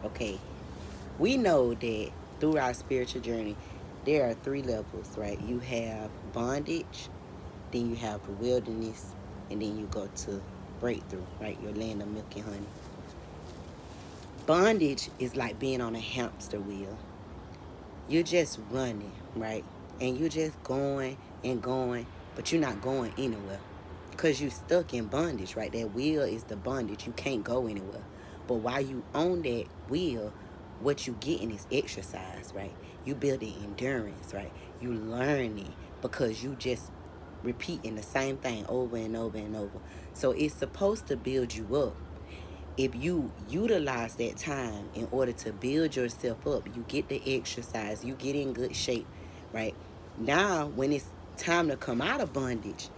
Okay, we know that through our spiritual journey, there are three levels, right? You have bondage, then you have the wilderness, and then you go to breakthrough, right? Your land of milk and honey. Bondage is like being on a hamster wheel. You're just running, right? And you're just going and going, but you're not going anywhere. Because you're stuck in bondage, right? That wheel is the bondage. You can't go anywhere. But while you on that wheel, what you getting is exercise, right? You building endurance, right? You learning because you just repeating the same thing over and over and over. So it's supposed to build you up. If you utilize that time in order to build yourself up, you get the exercise, you get in good shape, right? Now, when it's time to come out of bondage,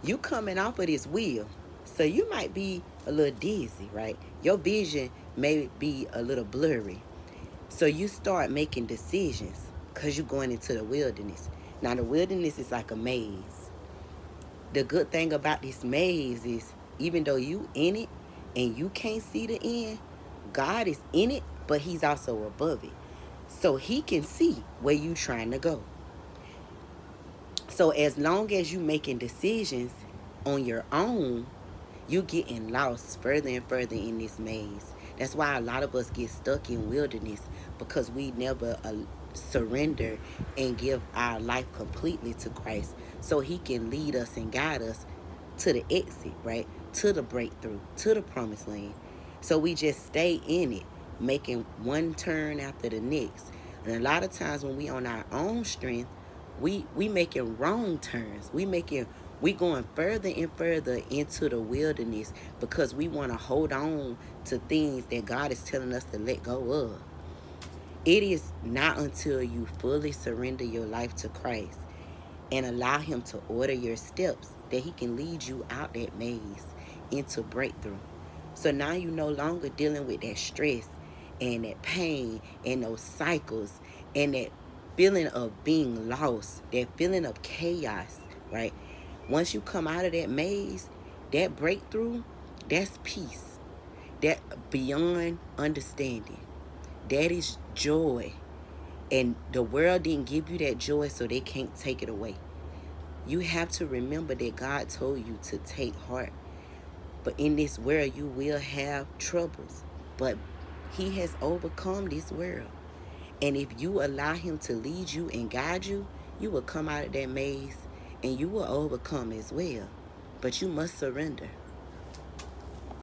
you coming off of this wheel. So you might be a little dizzy, right? Your vision may be a little blurry. So you start making decisions because you're going into the wilderness. Now, the wilderness is like a maze. The good thing about this maze is even though you in it and you can't see the end, God is in it, but he's also above it. So he can see where you trying to go. So as long as you making decisions on your own, you getting lost further and further in this maze. That's why a lot of us get stuck in wilderness because we never surrender and give our life completely to Christ so he can lead us and guide us to the exit, right? To the breakthrough, to the promised land. So we just stay in it, making one turn after the next. And a lot of times when we on our own strength, we making wrong turns. We going further and further into the wilderness because we want to hold on to things that God is telling us to let go of. It is not until you fully surrender your life to Christ and allow him to order your steps that he can lead you out that maze into breakthrough. So now you're no longer dealing with that stress and that pain and those cycles and that feeling of being lost, that feeling of chaos, right? Once you come out of that maze, that breakthrough, that's peace. That beyond understanding. That is joy. And the world didn't give you that joy, so they can't take it away. You have to remember that God told you to take heart. But in this world, you will have troubles. But he has overcome this world. And if you allow him to lead you and guide you, you will come out of that maze and you will overcome as well. But you must surrender.